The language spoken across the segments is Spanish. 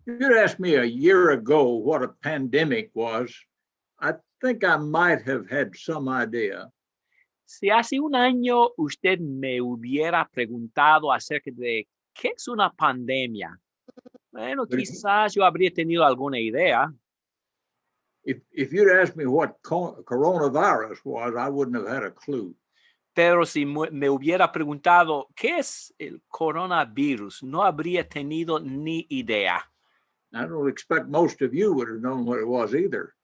If you'd asked me a year ago what a pandemic was, I think I might have had some idea. Si hace un año usted me hubiera preguntado acerca de qué es una pandemia, bueno, But quizás yo habría tenido alguna idea, if you'd asked me what coronavirus was, I wouldn't have had a clue. pero si me hubiera preguntado qué es el coronavirus, no habría tenido ni idea. I don't expect most of you would have known what it was either.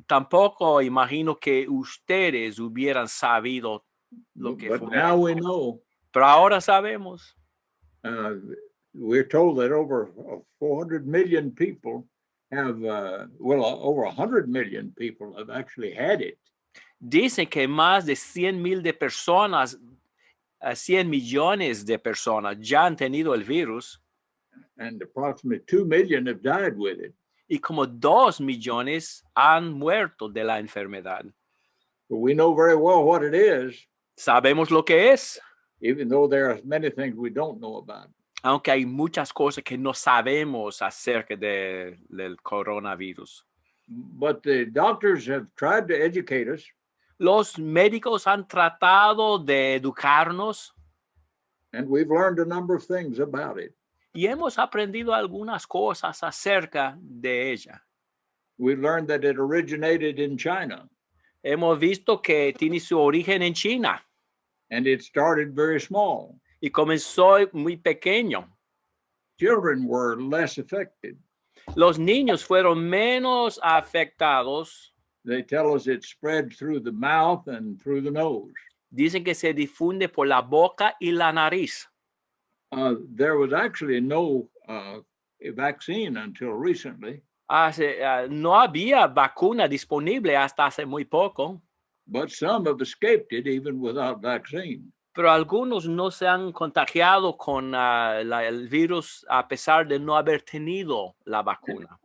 Tampoco imagino que ustedes hubieran sabido lo que But fue. now we know. Pero ahora sabemos. We're told that over 400 million people have, over 100 million people have actually had it. Dicen que más de 100,000 de personas, 100 millones de personas ya han tenido el virus. And approximately 2 million have died with it. Y como 2 millones han muerto de la enfermedad. But we know very well what it is. Sabemos lo que es. Even though there are many things we don't know about. Aunque hay muchas cosas que no sabemos acerca del coronavirus. But the doctors have tried to educate us. Los médicos han tratado de educarnos. And we've learned a number of things about it. Y hemos aprendido algunas cosas acerca de ella. We learned that it originated in China. Hemos visto que tiene su origen en China. And it started very small. Y comenzó muy pequeño. Children were less affected. Los niños fueron menos afectados. They tell us it spread through the mouth and through the nose. Dicen que se difunde por la boca y la nariz. There was actually no vaccine until recently. No había vacuna disponible hasta hace muy poco. But some have escaped it even without vaccine. Pero algunos no se han contagiado con el virus a pesar de no haber tenido la vacuna.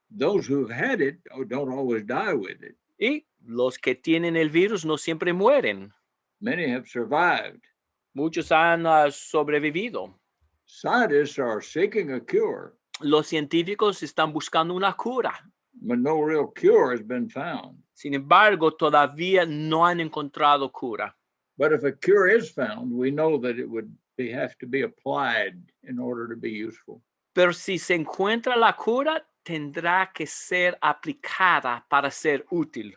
Those who've had it don't always die with it. Y los que tienen el virus no siempre mueren. Many have survived. Muchos han sobrevivido. Scientists are seeking a cure. Los científicos están buscando una cura. But no real cure has been found. Sin embargo, todavía no han encontrado cura. But if a cure is found, we know that it would have to be applied in order to be useful. Pero si se encuentra la cura, tendrá que ser aplicada para ser útil.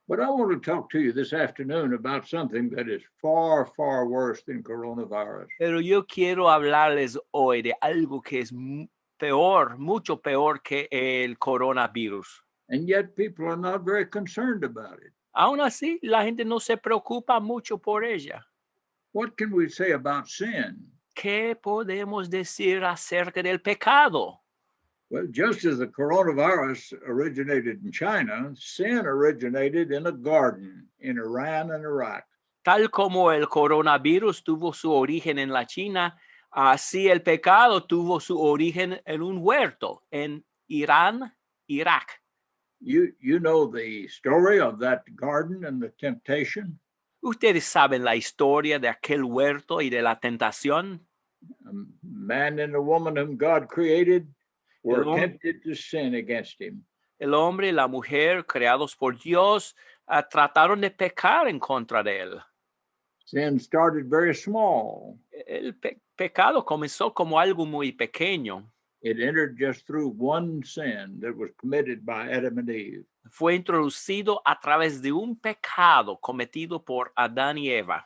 But I want to talk to you this afternoon about something that is far, far worse than coronavirus. Pero yo quiero hablarles hoy de algo que es peor, mucho peor que el coronavirus. And yet people are not very concerned about it. Aún así, la gente no se preocupa mucho por ella. What can we say about sin? ¿Qué podemos decir acerca del pecado? Well, just as the coronavirus originated in China, sin originated in a garden in Iran and Iraq. Tal como el coronavirus tuvo su origen en la China, así el pecado tuvo su origen en un huerto en Irán, Irak. You know the story of that garden and the temptation? Ustedes saben la historia de aquel huerto y de la tentación. A man and a woman whom God created were tempted to sin against him. El hombre y la mujer creados por Dios trataron de pecar en contra de él. Sin started very small. El pecado comenzó como algo muy pequeño. It entered just through one sin that was committed by Adam and Eve. Fue introducido a través de un pecado cometido por Adán y Eva.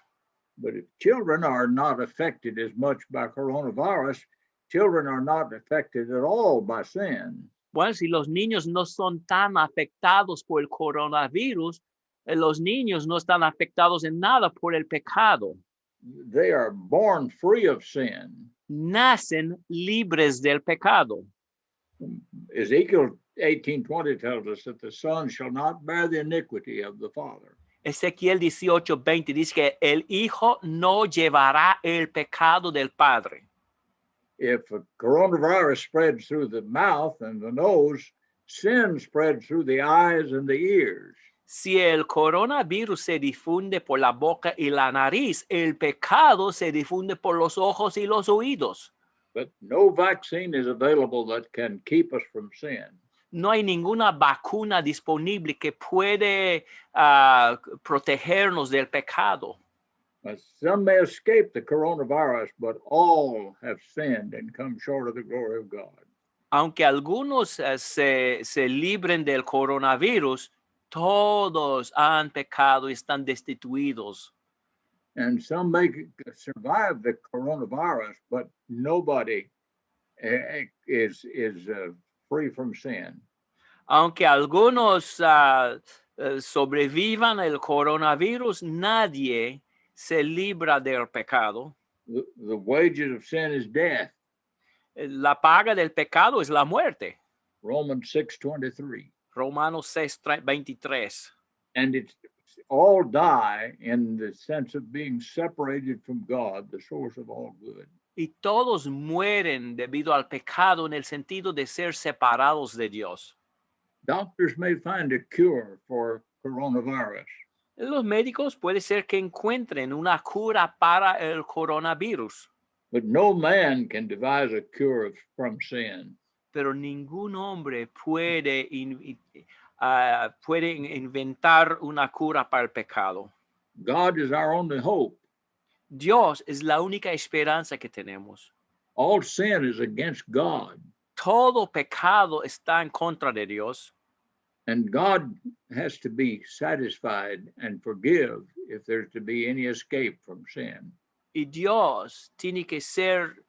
But if children are not affected as much by coronavirus, children are not affected at all by sin. Bueno, si los niños no son tan afectados por el coronavirus, los niños no están afectados en nada por el pecado. They are born free of sin. Nacen libres del pecado. Ezekiel 18:20 tells us that the son shall not bear the iniquity of the father. Ezequiel 18:20 dice que el hijo no llevará el pecado del padre. If a coronavirus spreads through the mouth and the nose, sin spreads through the eyes and the ears. Si el coronavirus se difunde por la boca y la nariz, el pecado se difunde por los ojos y los oídos. But no vaccine is available that can keep us from sin. No hay ninguna vacuna disponible que puede protegernos del pecado. Some may escape the coronavirus, but all have sinned and come short of the glory of God. Aunque algunos se libren del coronavirus, todos han pecado y están destituidos. And some may survive the coronavirus, but nobody is free from sin. Aunque algunos sobrevivan el coronavirus, nadie se libra del pecado. The wages of sin is death. La paga del pecado es la muerte. Romans 6:23. Romanos 6:23. And it's all die in the sense of being separated from God, the source of all good. Y todos mueren debido al pecado en el sentido de ser separados de Dios. Doctors may find a cure for coronavirus, Los médicos puede ser que encuentren una cura para el coronavirus, but no man can devise a cure from sin. pero ningún hombre puede inventar una cura para el pecado. God is our only hope. Dios es la única esperanza que tenemos. All sin is against God, Todo pecado está en contra de Dios. and God has to be satisfied and forgive if there's to be any escape from sin. Y Dios tiene que ser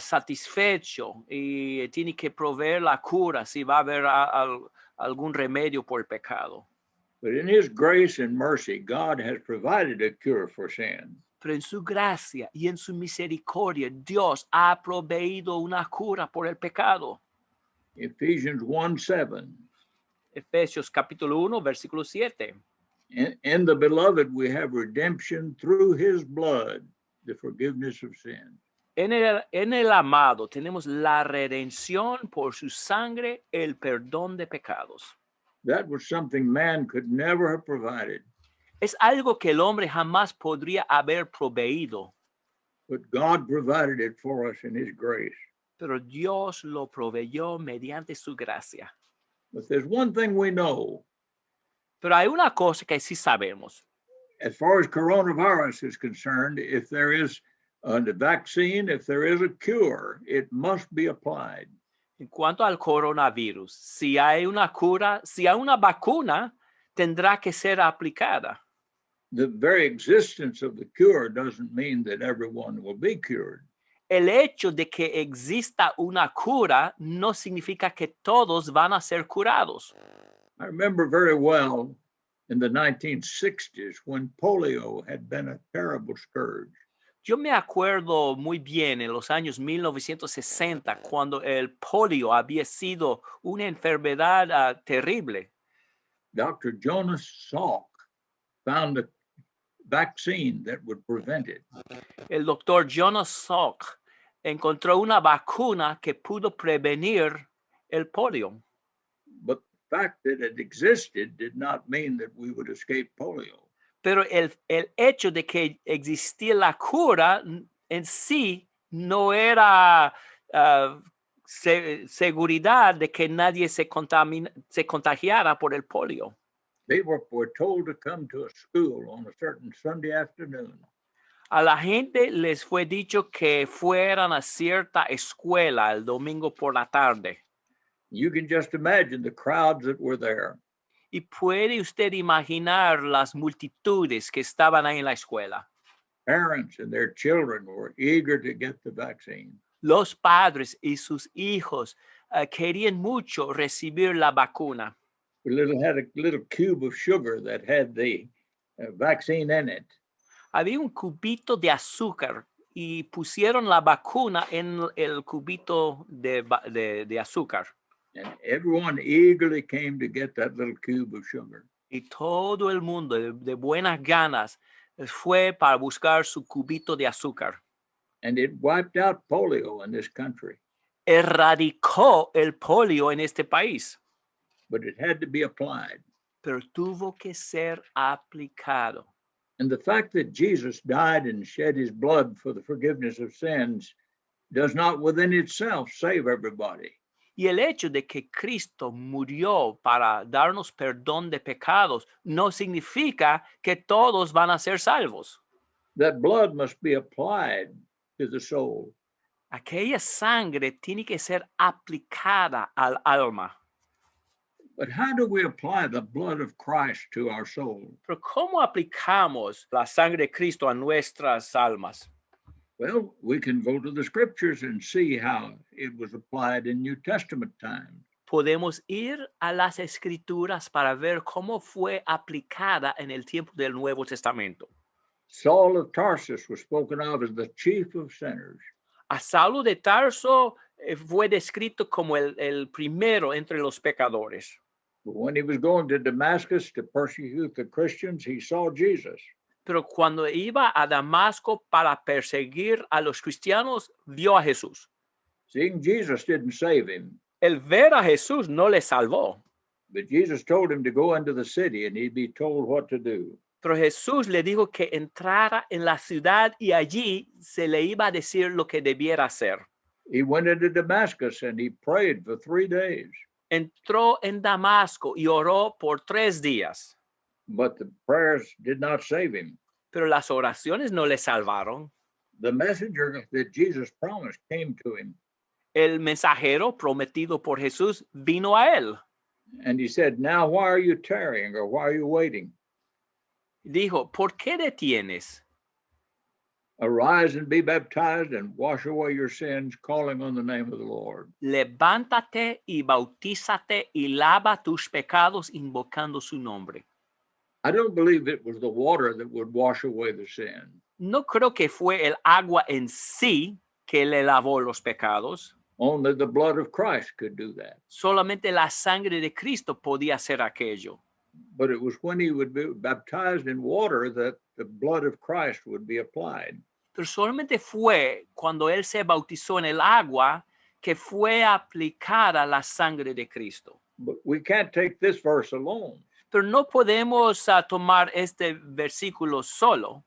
satisfecho y tiene que proveer la cura si va a haber algún remedio por el pecado. But in his grace and mercy, God has provided a cure for sin. Pero en su gracia y en su misericordia, Dios ha proveído una cura por el pecado. Ephesians 1:7. Efesios capítulo 1, versículo 7. In the beloved, we have redemption through his blood, the forgiveness of sin. En el amado tenemos la redención por su sangre, el perdón de pecados. That was something man could never have provided, Es algo que el hombre jamás podría haber proveído, but God provided it for us in his grace. pero Dios lo proveyó mediante su gracia. But there's one thing we know. Pero hay una cosa que sí sabemos. As far as coronavirus is concerned, if there is a vaccine, if there is a cure, it must be applied. En cuanto al coronavirus, si hay una cura, si hay una vacuna, tendrá que ser aplicada. The very existence of the cure doesn't mean that everyone will be cured. El hecho de que exista una cura no significa que todos van a ser curados. I remember very well in the 1960s when polio had been a terrible scourge. Yo me acuerdo muy bien en los años 1960 cuando el polio había sido una enfermedad terrible. Dr. Jonas Salk found a vaccine that would prevent it. El doctor Jonas Salk encontró una vacuna que pudo prevenir el polio. But the fact that it existed did not mean that we would escape polio. Pero el hecho de que existía la cura en sí no era seguridad de que nadie se contagiara por el polio. They were told to come to a school on a certain Sunday afternoon. A la gente les fue dicho que fueran a cierta escuela el domingo por la tarde. You can just imagine the crowds that were there. Y puede usted imaginar las multitudes que estaban ahí en la escuela. Parents and their children were eager to get the vaccine. Los padres y sus hijos querían mucho recibir la vacuna. Had a little cube of sugar that had the vaccine in it. Había un cubito de azúcar y pusieron la vacuna en el cubito de azúcar. And everyone eagerly came to get that little cube of sugar. Y todo el mundo de buenas ganas fue para buscar su cubito de azúcar. And it wiped out polio in this country. Erradicó el polio en este país. But it had to be applied. Pero tuvo que ser aplicado. And the fact that Jesus died and shed his blood for the forgiveness of sins does not within itself save everybody. Y el hecho de que Cristo murió para darnos perdón de pecados no significa que todos van a ser salvos. That blood must be applied to the soul. Aquella sangre tiene que ser aplicada al alma. But how do we apply the blood of Christ to our soul? Pero ¿cómo aplicamos la sangre de Cristo a nuestras almas? Well, we can go to the scriptures and see how it was applied in New Testament times. Podemos ir a las escrituras para ver cómo fue aplicada en el tiempo del Nuevo Testamento. Saul of Tarsus was spoken of as the chief of sinners. A Saulo de Tarso fue descrito como el primero entre los pecadores. But when he was going to Damascus to persecute the Christians, he saw Jesus. Pero cuando iba a Damasco para perseguir a los cristianos, vio a Jesús. Seeing Jesus didn't save him, El ver a Jesús no le salvó, but Jesus told him to go into the city and he'd be told what to do. pero Jesús le dijo que entrara en la ciudad y allí se le iba a decir lo que debiera hacer. He went into Damascus and he prayed for 3 days, Entró en Damasco y oró por 3 días, but the prayers did not save him. pero las oraciones no le salvaron. The messenger that Jesus promised came to him, El mensajero prometido por Jesús vino a él. and he said, "Now why are you tarrying, or why are you waiting? Dijo, ¿por qué detienes? Arise and be baptized and wash away your sins, calling on the name of the Lord." Levántate y bautízate y lava tus pecados invocando su nombre. I don't believe it was the water that would wash away the sin. No creo que fue el agua en sí que le lavó los pecados. Only the blood of Christ could do that. Solamente la sangre de Cristo podía hacer aquello. But it was when he would be baptized in water that the blood of Christ would be applied. Pero solamente fue cuando él se bautizó en el agua que fue aplicada la sangre de Cristo. But we can't take this verse alone. Pero no podemos tomar este versículo solo.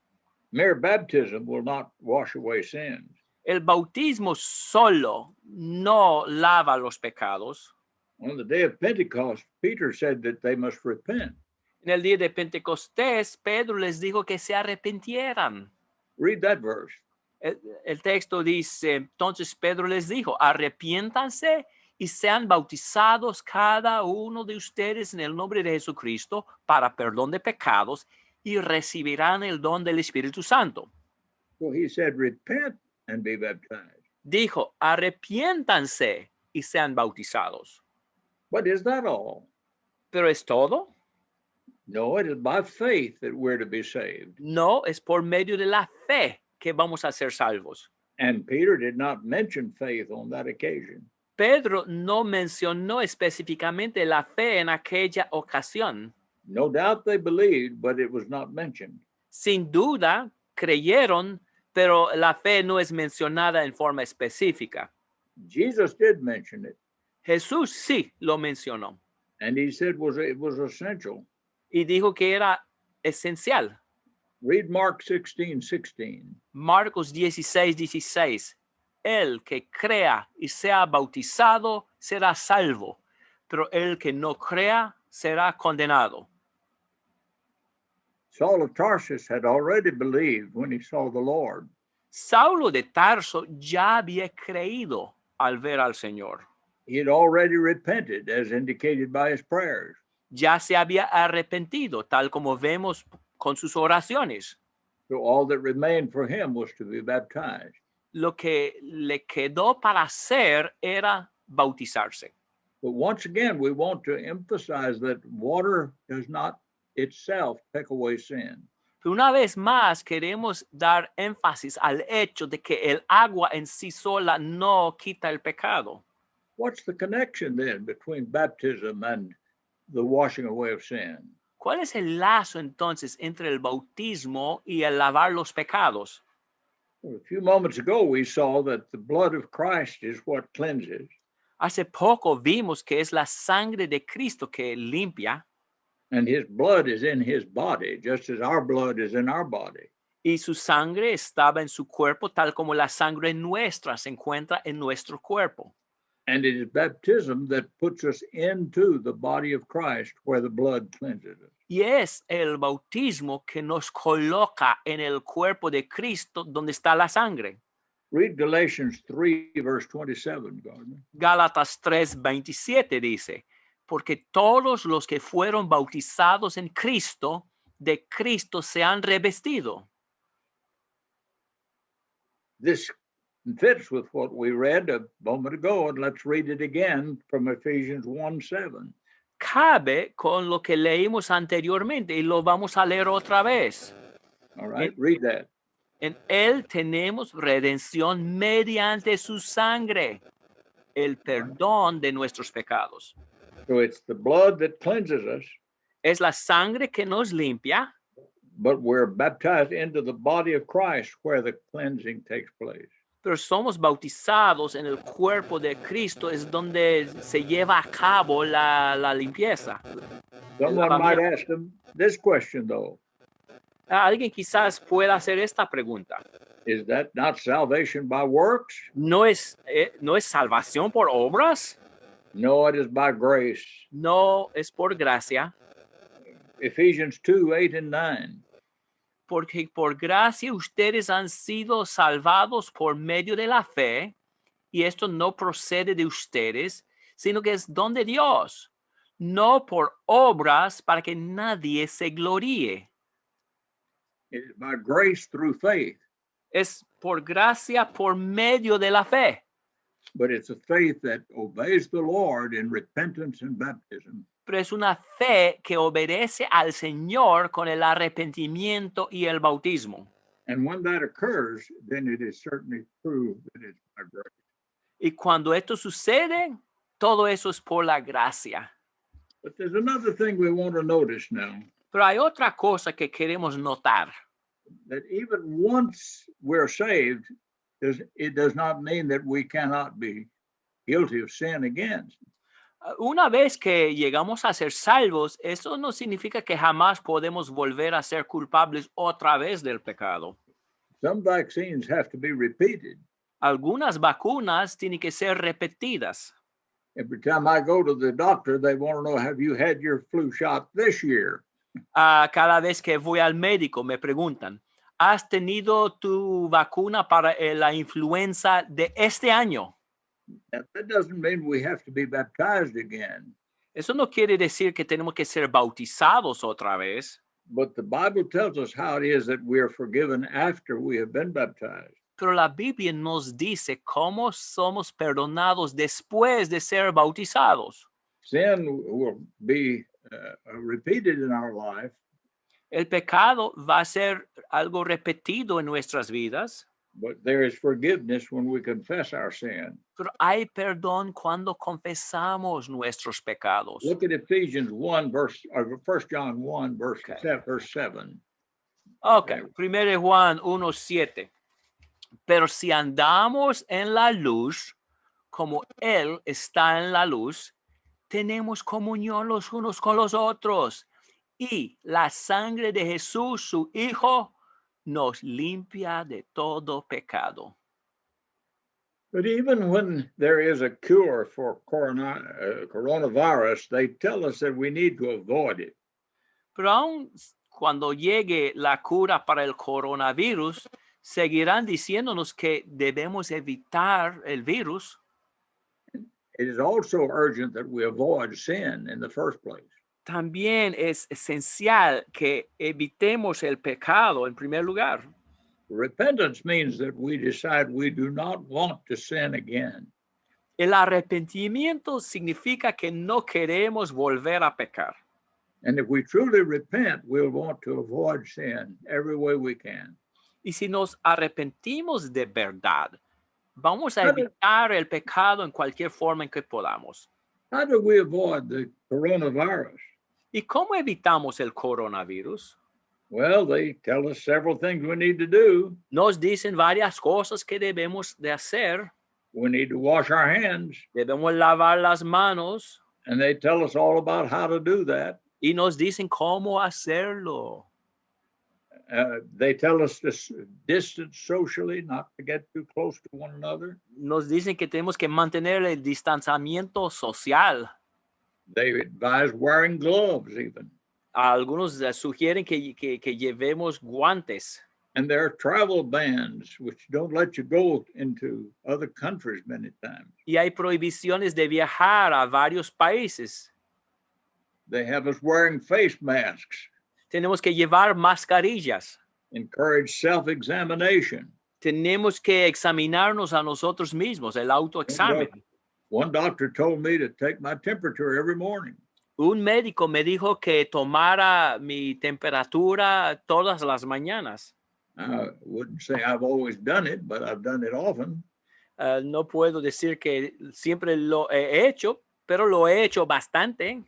Mere baptism will not wash away sins. El bautismo solo no lava los pecados. On the day of Pentecost, Peter said that they must repent. En el día de Pentecostés, Pedro les dijo que se arrepintieran. Read that verse. El texto dice, entonces Pedro les dijo, arrepiéntanse y sean bautizados cada uno de ustedes en el nombre de Jesucristo para perdón de pecados y recibirán el don del Espíritu Santo. So he said, repent and be baptized. Dijo, arrepiéntanse y sean bautizados. But is that all? ¿Pero es todo? No, it is by faith that we're to be saved. No, es por medio de la fe que vamos a ser salvos. And Peter did not mention faith on that occasion. Pedro no mencionó específicamente la fe en aquella ocasión. No doubt they believed, but it was not mentioned. Sin duda, creyeron, pero la fe no es mencionada en forma específica. Jesus did mention it, Jesús sí lo mencionó and he said it was essential. y dijo que era esencial. Read Mark 16:16. Marcos 16:16. El que crea y sea bautizado será salvo, pero el que no crea será condenado. Saul of Tarsus had already believed when he saw the Lord. Saulo de Tarso ya había creído al ver al Señor. He had already repented, as indicated by his prayers. Ya se había arrepentido, tal como vemos con sus oraciones. So all that remained for him was to be baptized. Lo que le quedó para hacer era bautizarse. But once again, we want to emphasize that water does not itself take away sin. Pero una vez más queremos dar énfasis al hecho de que el agua en sí sola no quita el pecado. What's the connection then between baptism and the washing away of sin? ¿Cuál es el lazo entonces entre el bautismo y el lavar los pecados? Well, a few moments ago, we saw that the blood of Christ is what cleanses, Hace poco vimos que es la sangre de Cristo que limpia and his blood is in his body, just as our blood is in our body. y su sangre estaba en su cuerpo, tal como la sangre nuestra se encuentra en nuestro cuerpo. And it is baptism that puts us into the body of Christ where the blood cleanses us. Y es el bautismo que nos coloca en el cuerpo de Cristo donde está la sangre. Read Galatians 3, verse 27, Gardner. Gálatas 3:27 dice, porque todos los que fueron bautizados en Cristo, de Cristo se han revestido. This fits with what we read a moment ago, and let's read it again from Ephesians 1:7. Cabe con lo que leímos anteriormente y lo vamos a leer otra vez. All right, read that. En él tenemos redención mediante su sangre, el perdón de nuestros pecados. So it's the blood that cleanses us, Es la sangre que nos limpia, but we're baptized into the body of Christ where the cleansing takes place. pero somos bautizados en el cuerpo de Cristo, es donde se lleva a cabo la limpieza. Someone might ask them this question, though. Alguien quizás pueda hacer esta pregunta. Is that not salvation by works? ¿No es salvación por obras? No, it is by grace. No, es por gracia. Ephesians 2, 8 and 9. Porque por gracia ustedes han sido salvados por medio de la fe, y esto no procede de ustedes, sino que es don de Dios, no por obras para que nadie se gloríe. It is by grace through faith, Es por gracia por medio de la fe, but it's a faith that obeys the Lord in repentance and baptism. pero es una fe que obedece al Señor con el arrepentimiento y el bautismo. And when that occurs, then it is certainly true that it's by grace. Y cuando esto sucede, todo eso es por la gracia. But there's another thing we want to notice now, Pero hay otra cosa que queremos notar. that even once we're saved, it does not mean that we cannot be guilty of sin again. Una vez que llegamos a ser salvos, eso no significa que jamás podemos volver a ser culpables otra vez del pecado. Some vaccines have to be repeated. Algunas vacunas tienen que ser repetidas. Every time I go to the doctor, they want to know, have you had your flu shot this year? Cada vez que voy al médico me preguntan, ¿has tenido tu vacuna para la influenza de este año? That doesn't mean we have to be baptized again. Eso no quiere decir que tenemos que ser bautizados otra vez, But the Bible tells us how it is that we are forgiven after we have been baptized. pero la Biblia nos dice cómo somos perdonados después de ser bautizados. Sin will be repeated in our life, El pecado va a ser algo repetido en nuestras vidas, but there is forgiveness when we confess our sin. pero hay perdón cuando confesamos nuestros pecados. Look at Ephesians 1, verse, or 1 John 1, verse, Okay. verse 7. Ok, 1 Juan 1:7. Pero si andamos en la luz, como Él está en la luz, tenemos comunión los unos con los otros. Y la sangre de Jesús, su Hijo, nos limpia de todo pecado. But even when there is a cure for coronavirus, they tell us that we need to avoid it. Pero aun cuando llegue la cura para el coronavirus, seguirán diciéndonos que debemos evitar el virus. It is also urgent that we avoid sin in the first place. También es esencial que evitemos el pecado en primer lugar. Repentance means that we decide we do not want to sin again. El arrepentimiento significa que no queremos volver a pecar. And if we truly repent, we'll want to avoid sin every way we can. Y si nos arrepentimos de verdad, vamos a Claro. evitar el pecado en cualquier forma en que podamos. How do we avoid the coronavirus? ¿Y cómo evitamos el coronavirus? Well, they tell us several things we need to do. Nos dicen varias cosas que debemos de hacer. We need to wash our hands, Debemos lavar las manos and they tell us all about how to do that. y nos dicen cómo hacerlo. They tell us to distance socially, not to get too close to one another. Nos dicen que tenemos que mantener el distanciamiento social. They advise wearing gloves even. Algunos sugieren que llevemos guantes. And there are travel bans which don't let you go into other countries many times. Y hay prohibiciones de viajar a varios países. They have us wearing face masks, Tenemos que llevar mascarillas. encourage self-examination. Tenemos que examinarnos a nosotros mismos, el autoexamen. One doctor told me to take my temperature every morning. Un médico me dijo que tomara mi temperatura todas las mañanas. I wouldn't say I've always done it, but I've done it often. No puedo decir que siempre lo he hecho, pero lo he hecho bastante.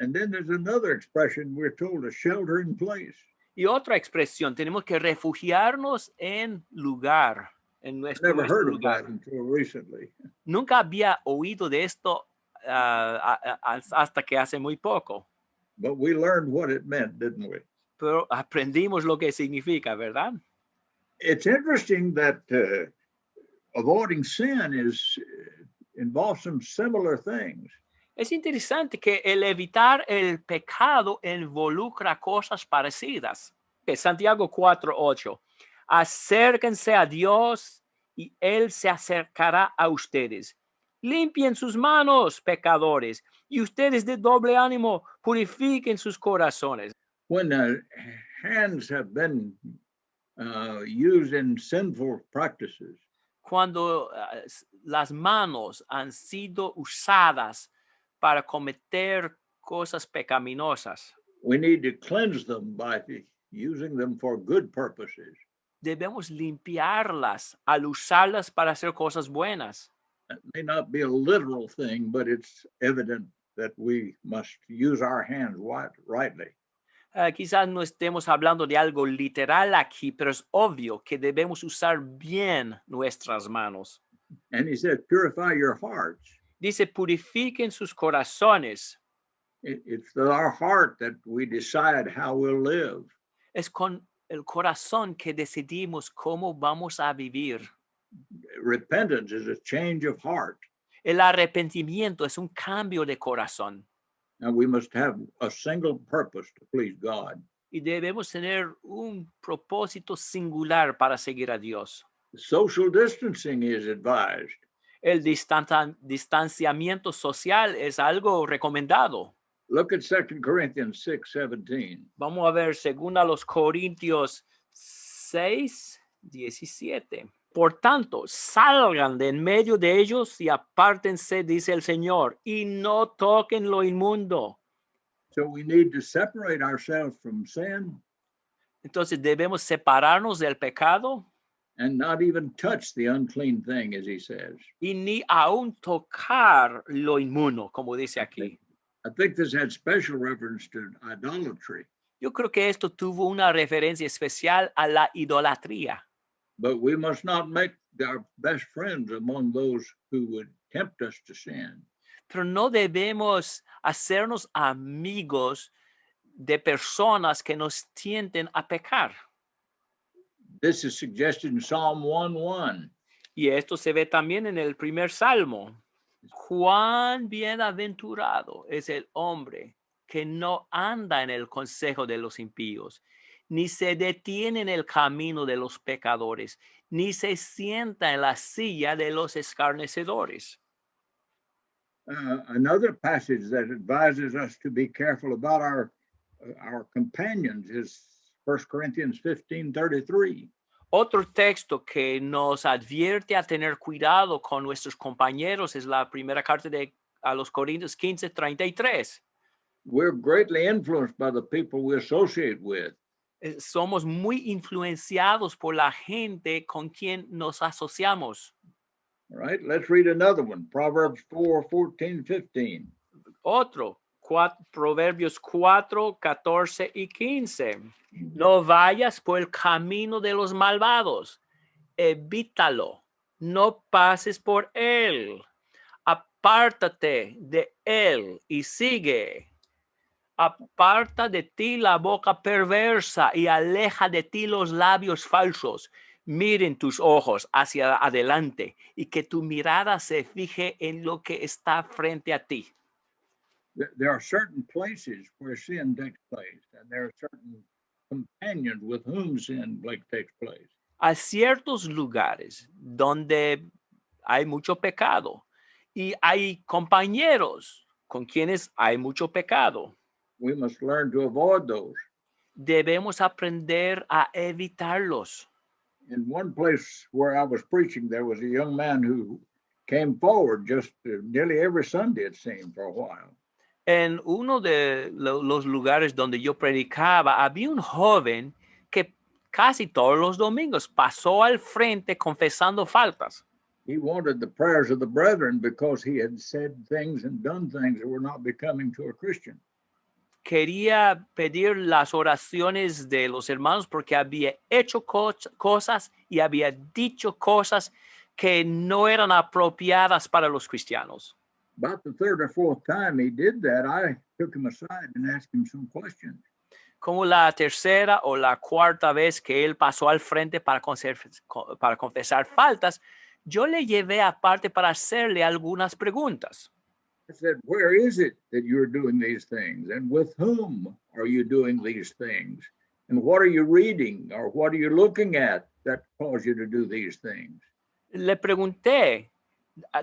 And then there's another expression we're told to shelter in place. Y otra expresión, tenemos que refugiarnos en lugar, en I nuestro, never heard of lugar. that until recently. Nunca había oído de esto hasta que hace muy poco, But we learned what it meant, didn't we? pero aprendimos lo que significa, ¿verdad? It's interesting that avoiding sin involves some similar things. Es interesante que el evitar el pecado involucra cosas parecidas. Santiago 4:8. Acérquense a Dios y Él se acercará a ustedes. Limpien sus manos, pecadores, y ustedes de doble ánimo purifiquen sus corazones. When hands have been used in sinful practices, Cuando las manos han sido usadas para cometer cosas pecaminosas, we need to cleanse them by using them for good purposes. debemos limpiarlas al usarlas para hacer cosas buenas. It may not be a literal thing, but it's evident that we must use our hands rightly. Quizás no estemos hablando de algo literal aquí, pero es obvio que debemos usar bien nuestras manos. And he said, purify your hearts. Dice, purifiquen sus corazones. It's our heart that we decide how we'll live. Es con el corazón que decidimos cómo vamos a vivir. Repentance is a change of heart. El arrepentimiento es un cambio de corazón. And we must have a single purpose to please God. Y debemos tener un propósito singular para seguir a Dios. Social distancing is advised. El distanciamiento social es algo recomendado. Look at 2 Corinthians 6:17. Vamos a ver, según a los Corintios 6:17. Por tanto, salgan de en medio de ellos y apártense, dice el Señor, y no toquen lo inmundo. So we need to separate ourselves from sin Entonces debemos separarnos del pecado and not even touch the unclean thing, as he says. y ni aún tocar lo inmundo, como dice aquí. I think this had special reference to idolatry, Yo creo que esto tuvo una referencia especial a la idolatría. but we must not make our best friends among those who would tempt us to sin. Pero no debemos hacernos amigos de personas que nos tienten a pecar. This is suggested in Psalm 1:1. Y esto se ve también en el primer salmo. Cuán bienaventurado es el hombre que no anda en el consejo de los impíos, ni se detiene en el camino de los pecadores, ni se sienta en la silla de los escarnecedores. Another passage that advises us to be careful about our companions is 1 Corinthians 15:33. Otro texto que nos advierte a tener cuidado con nuestros compañeros es la primera carta a los Corintios 15:33. We're greatly influenced by the people we associate with. Somos muy influenciados por la gente con quien nos asociamos. All right, let's read another one. Proverbs 4:14-15. Otro, Proverbios 4, 14 y 15. No vayas por el camino de los malvados, evítalo, no pases por él, apártate de él y sigue Aparta de ti la boca perversa y aleja de ti los labios falsos. Miren tus ojos hacia adelante y que tu mirada se fije en lo que está frente a ti. There are certain places where sin takes place, and there are certain companions with whom sin takes place. Hay ciertos lugares donde hay mucho pecado y hay compañeros con quienes hay mucho pecado. We must learn to avoid those. Debemos aprender a evitarlos. In one place where I was preaching, there was a young man who came forward just nearly every Sunday, it seemed, for a while. En uno de los lugares donde yo predicaba, había un joven que casi todos los domingos pasó al frente confesando faltas. He wanted the prayers of the brethren because he had said things and done things that were not becoming to a Christian. Quería pedir las oraciones de los hermanos porque había hecho cosas y había dicho cosas que no eran apropiadas para los cristianos. About the third or fourth time he did that, I took him aside and asked him some questions. Como la tercera o la cuarta vez que él pasó al frente para confesar faltas, yo le llevé aparte para hacerle algunas preguntas. I said, where is it that you're doing these things? And with whom are you doing these things? And what are you reading or what are you looking at that cause you to do these things? Le pregunté,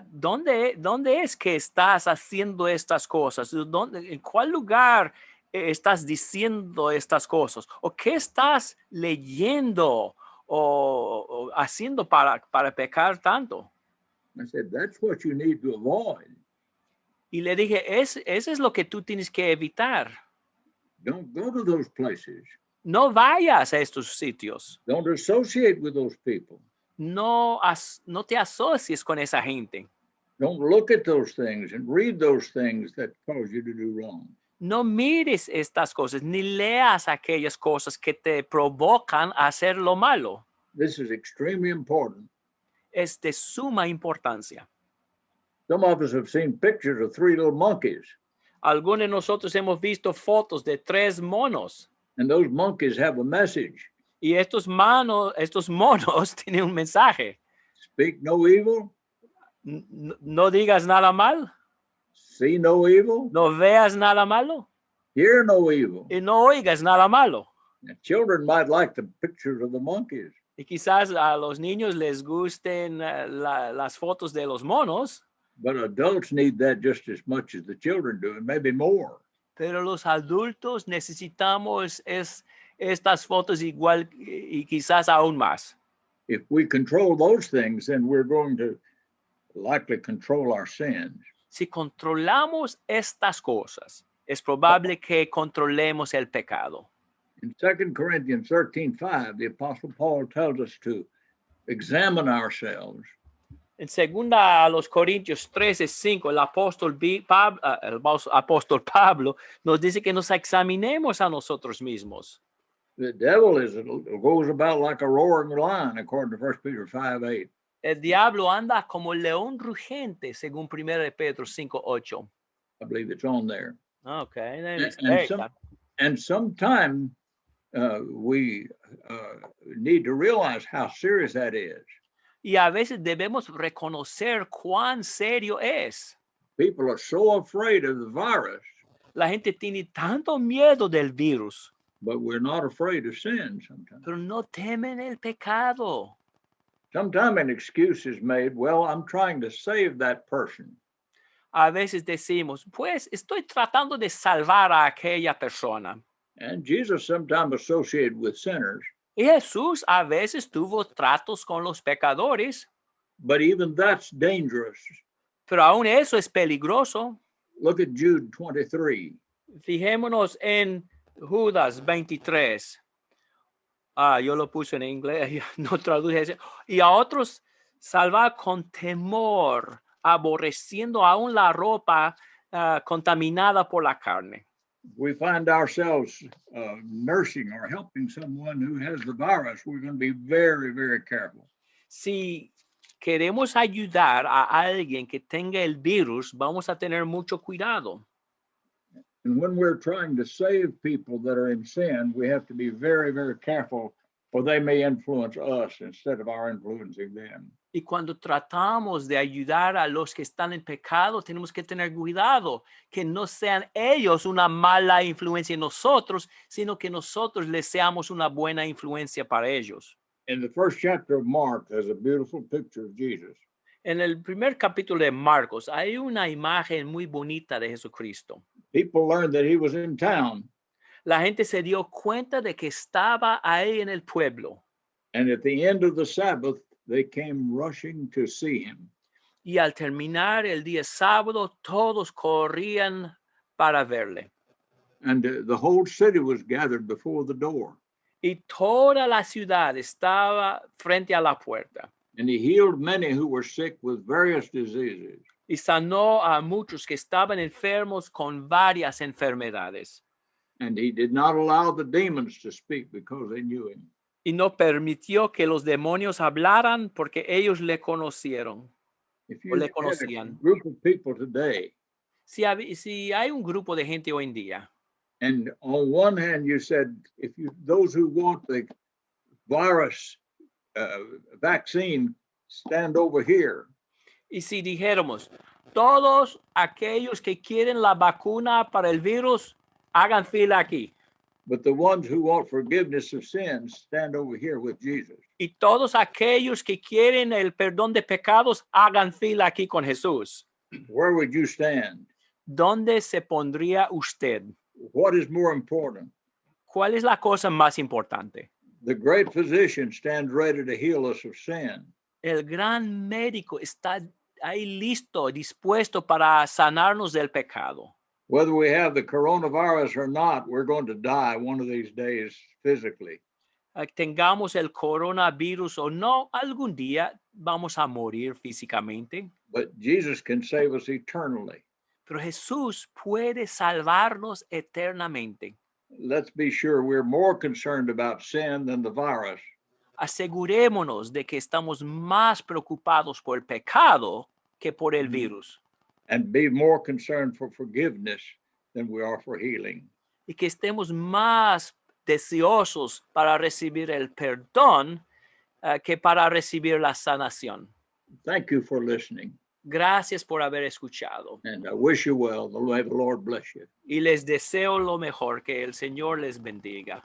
¿dónde es que estás haciendo estas cosas? ¿En cuál lugar estás diciendo estas cosas? ¿O qué estás leyendo o haciendo para pecar tanto? I said, that's what you need to avoid. Y le dije, eso es lo que tú tienes que evitar. Don't go to those places. No vayas a estos sitios. Don't associate with those people. No te asocies con esa gente. Don't look at those things and read those things that cause you to do wrong. No mires estas cosas, ni leas aquellas cosas que te provocan a hacer lo malo. This is extremely important. Es de suma importancia. Some of us have seen pictures of three little monkeys, Algunos de nosotros hemos visto fotos de 3 monos. and those monkeys have a message. Y estos monos tienen un mensaje. Speak no evil, No digas nada mal, see no evil, no veas nada malo hear no evil. y no oigas nada malo. And children might like the pictures of the monkeys, Y quizás a los niños les gusten las fotos de los monos, but adults need that just as much as the children do, and maybe more. pero los adultos necesitamos estas fotos igual y quizás aún más. If we control those things, then we're going to likely control our sins. Si controlamos estas cosas, es probable que controlemos el pecado. In 2 Corinthians 13:5, the Apostle Paul tells us to examine ourselves. En segunda a los Corintios 13:5, el apóstol Pablo nos dice que nos examinemos a nosotros mismos. The devil goes about like a roaring lion, according to 1 Peter 5:8. El diablo anda como león rugente, según 1 de Pedro 5:8. I believe it's on there. Okay. And sometime we need to realize how serious that is. Y a veces debemos reconocer cuán serio es. People are so afraid of the virus, La gente tiene tanto miedo del virus, but we're not afraid of sin sometimes. pero no temen el pecado. Sometimes an excuse is made, well, I'm trying to save that person. A veces decimos, pues estoy tratando de salvar a aquella persona. And Jesus sometimes associated with sinners, Y Jesús a veces tuvo tratos con los pecadores, but even that's dangerous. pero aún eso es peligroso. Look at Jude 23. Fijémonos en Judas 23. Yo lo puse en inglés, no traduje. Y a otros salvar con temor, aborreciendo aún la ropa contaminada por la carne. We find ourselves nursing or helping someone who has the virus, we're going to be very, very careful. Si queremos ayudar a alguien que tenga el virus, vamos a tener mucho cuidado. And when we're trying to save people that are in sin, we have to be very, very careful, or they may influence us instead of our influencing them. Y cuando tratamos de ayudar a los que están en pecado, tenemos que tener cuidado que no sean ellos una mala influencia en nosotros, sino que nosotros les seamos una buena influencia para ellos. In the first chapter of Mark, there's a beautiful picture of Jesus. En el primer capítulo de Marcos hay una imagen muy bonita de Jesucristo. People learned that he was in town, La gente se dio cuenta de que estaba ahí en el pueblo. and at the end of the Sabbath, they came rushing to see him. Y al terminar el día sábado, todos corrían para verle. And the whole city was gathered before the door. Y toda la ciudad estaba frente a la puerta. And he healed many who were sick with various diseases. Y sanó a muchos que estaban enfermos con varias enfermedades. And he did not allow the demons to speak because they knew him. Y no permitió que los demonios hablaran porque ellos le conocieron. If O you le had a conocían. group of people today, Si hay un grupo de gente hoy en día, and on one hand you said, those who want the virus vaccine, stand over here. y si dijéramos, todos aquellos que quieren la vacuna para el virus, hagan fila aquí. But the ones who want forgiveness of sins stand over here with Jesus. Y todos aquellos que quieren el perdón de pecados, hagan fila aquí con Jesús. Where would you stand? ¿Dónde se pondría usted? What is more important? ¿Cuál es la cosa más importante? The great physician stands ready to heal us of sin. El gran médico está ahí listo, dispuesto para sanarnos del pecado. Whether we have the coronavirus or not, we're going to die one of these days physically. Tengamos el coronavirus o no, algún día vamos a morir físicamente. But Jesus can save us eternally. Pero Jesús puede salvarnos eternamente. Let's be sure we're more concerned about sin than the virus. Asegurémonos de que estamos más preocupados por el pecado que por el virus. And be more concerned for forgiveness than we are for healing. Y que estemos más deseosos para recibir el perdón que para recibir la sanación. Thank you for listening. Gracias por haber escuchado. And I wish you well. May the Lord bless you. Y les deseo lo mejor, que el Señor les bendiga.